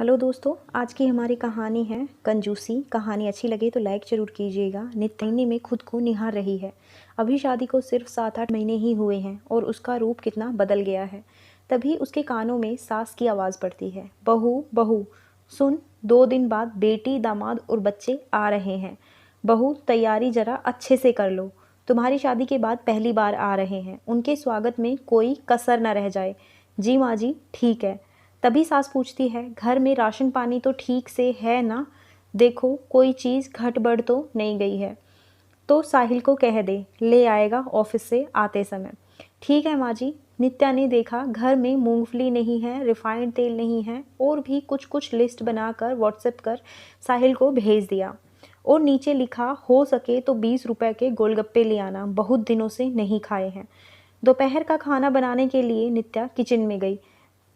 Hello दोस्तों, आज की हमारी कहानी है कंजूसी। कहानी अच्छी लगे तो लाइक ज़रूर कीजिएगा। नित्यानी में खुद को निहार रही है। अभी शादी को सिर्फ 7-8 महीने ही हुए हैं और उसका रूप कितना बदल गया है। तभी उसके कानों में सास की आवाज़ पड़ती है, बहू बहू सुन, 2 दिन बाद बेटी दामाद और बच्चे आ रहे हैं। बहू तैयारी ज़रा अच्छे से कर लो, तुम्हारी शादी के बाद पहली बार आ रहे हैं, उनके स्वागत में कोई कसर न रह जाए। जी माँ जी, ठीक है। तभी सास पूछती है, घर में राशन पानी तो ठीक से है ना? देखो कोई चीज़ घट बढ़ तो नहीं गई है। तो साहिल को कह दे, ले आएगा ऑफिस से आते समय। ठीक है माँ जी। नित्या ने देखा घर में मूंगफली नहीं है, रिफाइंड तेल नहीं है और भी कुछ कुछ लिस्ट बनाकर व्हाट्सएप कर साहिल को भेज दिया। और नीचे लिखा, हो सके तो 20 रुपए के गोलगप्पे ले आना, बहुत दिनों से नहीं खाए हैं। दोपहर का खाना बनाने के लिए नित्या किचन में गई।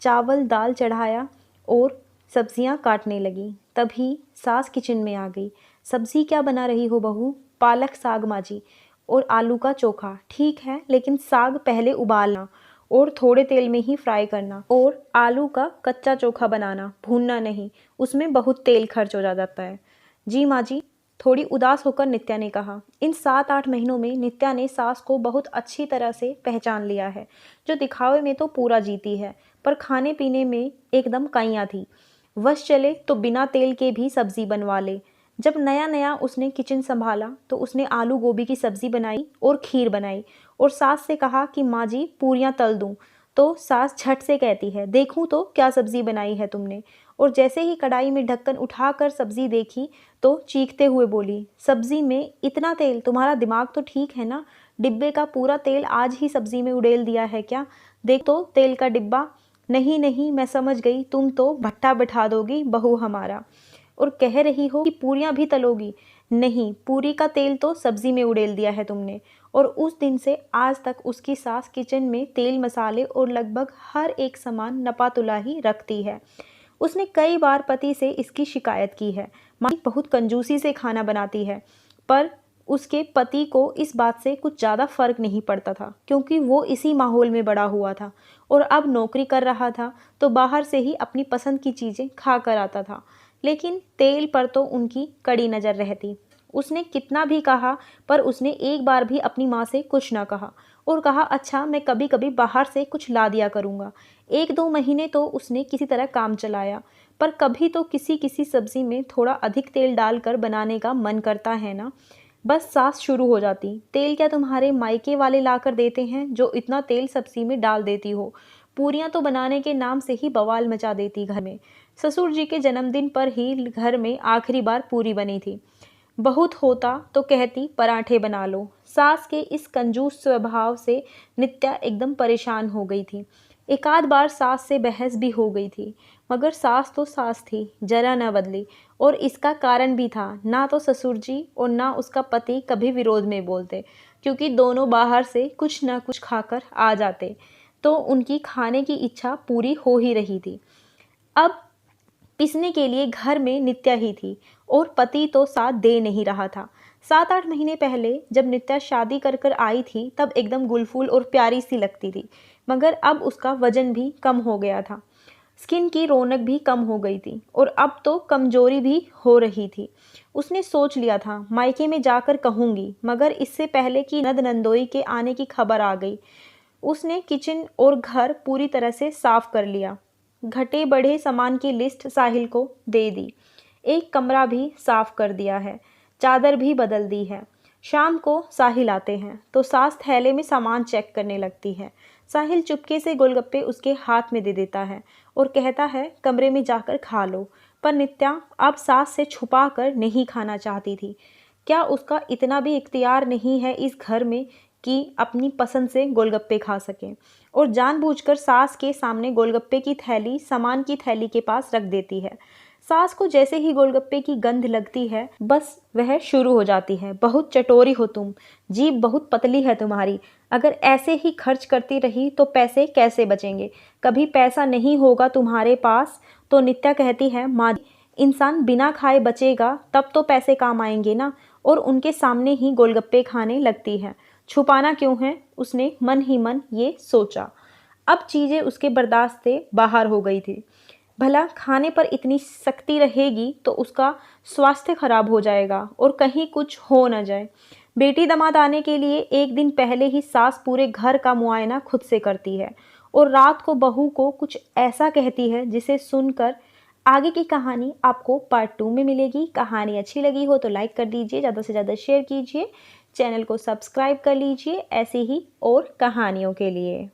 चावल दाल चढ़ाया और सब्जियां काटने लगी। तभी सास किचन में आ गई। सब्जी क्या बना रही हो बहू? पालक साग माँ जी, और आलू का चोखा। ठीक है, लेकिन साग पहले उबालना और थोड़े तेल में ही फ्राई करना, और आलू का कच्चा चोखा बनाना, भूनना नहीं, उसमें बहुत तेल खर्च हो जाता है। जी माँ जी। थोड़ी उदास होकर नित्या ने कहा। इन 7-8 महीनों में नित्या ने सास को बहुत अच्छी तरह से पहचान लिया है, जो दिखावे में तो पूरा जीती है पर खाने पीने में एकदम काइयाँ थी। वश चले तो बिना तेल के भी सब्जी बनवा ले। जब नया नया उसने किचन संभाला तो उसने आलू गोभी की सब्जी बनाई और खीर बनाई और सास से कहा कि माँ जी पूरियाँ तल दूँ। तो सास झट से कहती है, देखूँ तो क्या सब्जी बनाई है तुमने। और जैसे ही कढ़ाई में ढक्कन उठाकर सब्जी देखी तो चीखते हुए बोली, सब्जी में इतना तेल? तुम्हारा दिमाग तो ठीक है ना? डिब्बे का पूरा तेल आज ही सब्जी में उड़ेल दिया है क्या? देख तो तेल का डिब्बा। नहीं नहीं, मैं समझ गई, तुम तो भट्टा बैठा दोगी बहू हमारा, और कह रही हो कि पूरियां भी तलोगी। नहीं, पूरी का तेल तो सब्जी में उड़ेल दिया है तुमने। और उस दिन से आज तक उसकी सास किचन में तेल मसाले और लगभग हर एक सामान नपातुला ही रखती है। उसने कई बार पति से इसकी शिकायत की है, माँ बहुत कंजूसी से खाना बनाती है, पर उसके पति को इस बात से कुछ ज़्यादा फर्क नहीं पड़ता था, क्योंकि वो इसी माहौल में बड़ा हुआ था और अब नौकरी कर रहा था तो बाहर से ही अपनी पसंद की चीज़ें खा कर आता था। लेकिन तेल पर तो उनकी कड़ी नज़र रहती। उसने कितना भी कहा पर उसने एक बार भी अपनी माँ से कुछ ना कहा और कहा, अच्छा मैं कभी कभी बाहर से कुछ ला दिया करूँगा। 1-2 महीने तो उसने किसी तरह काम चलाया, पर कभी तो किसी किसी सब्जी में थोड़ा अधिक तेल डालकर बनाने का मन करता है ना, बस सास शुरू हो जाती, तेल क्या तुम्हारे मायके वाले ला कर देते हैं जो इतना तेल सब्जी में डाल देती हो? पूरियां तो बनाने के नाम से ही बवाल मचा देती घर में। ससुर जी के जन्मदिन पर ही घर में आखिरी बार पूरी बनी थी। बहुत होता तो कहती पराठे बना लो। सास के इस कंजूस स्वभाव से नित्या एकदम परेशान हो गई थी। एक आध बार सास से बहस भी हो गई थी, मगर सास तो सास थी, जरा न बदली। और इसका कारण भी था, ना तो ससुर जी और ना उसका पति कभी विरोध में बोलते, क्योंकि दोनों बाहर से कुछ न कुछ खाकर आ जाते तो उनकी खाने की इच्छा पूरी हो ही रही थी। अब पिसने के लिए घर में नित्या ही थी और पति तो साथ दे नहीं रहा था। 7-8 महीने पहले जब नित्या शादी कर कर आई थी तब एकदम गुलफुल और प्यारी सी लगती थी, मगर अब उसका वजन भी कम हो गया था, स्किन की रौनक भी कम हो गई थी और अब तो कमजोरी भी हो रही थी। उसने सोच लिया था मायके में जाकर कहूंगी, मगर इससे पहले कि नद नंदोई के आने की खबर आ गई। उसने किचन और घर पूरी तरह से साफ कर लिया, घटे बढ़े सामान की लिस्ट साहिल को दे दी, एक कमरा भी साफ कर दिया है, चादर भी बदल दी है। शाम को साहिल आते हैं तो सास थैले में सामान चेक करने लगती है। साहिल चुपके से गोलगप्पे उसके हाथ में दे देता है और कहता है, कमरे में जाकर खा लो। पर नित्या अब सास से छुपा कर नहीं खाना चाहती थी। क्या उसका इतना भी इख्तियार नहीं है इस घर में कि अपनी पसंद से गोलगप्पे खा सके? और जानबूझकर सास के सामने गोलगप्पे की थैली सामान की थैली के पास रख देती है। सास को जैसे ही गोलगप्पे की गंध लगती है बस वह शुरू हो जाती है, बहुत चटोरी हो तुम, जीभ बहुत पतली है तुम्हारी, अगर ऐसे ही खर्च करती रही तो पैसे कैसे बचेंगे? कभी पैसा नहीं होगा तुम्हारे पास? तो नित्या कहती है, माँ इंसान बिना खाए बचेगा तब तो पैसे काम आएंगे ना। और उनके सामने ही गोलगप्पे खाने लगती है। छुपाना क्यों है, उसने मन ही मन ये सोचा। अब चीज़ें उसके बर्दाश्त से बाहर हो गई थी। भला खाने पर इतनी सख्ती रहेगी तो उसका स्वास्थ्य खराब हो जाएगा और कहीं कुछ हो न जाए। बेटी दामाद आने के लिए एक दिन पहले ही सास पूरे घर का मुआयना खुद से करती है और रात को बहू को कुछ ऐसा कहती है जिसे सुनकर आगे की कहानी आपको पार्ट 2 में मिलेगी। कहानी अच्छी लगी हो तो लाइक कर दीजिए, ज़्यादा से ज़्यादा शेयर कीजिए, चैनल को सब्सक्राइब कर लीजिए ऐसे ही और कहानियों के लिए।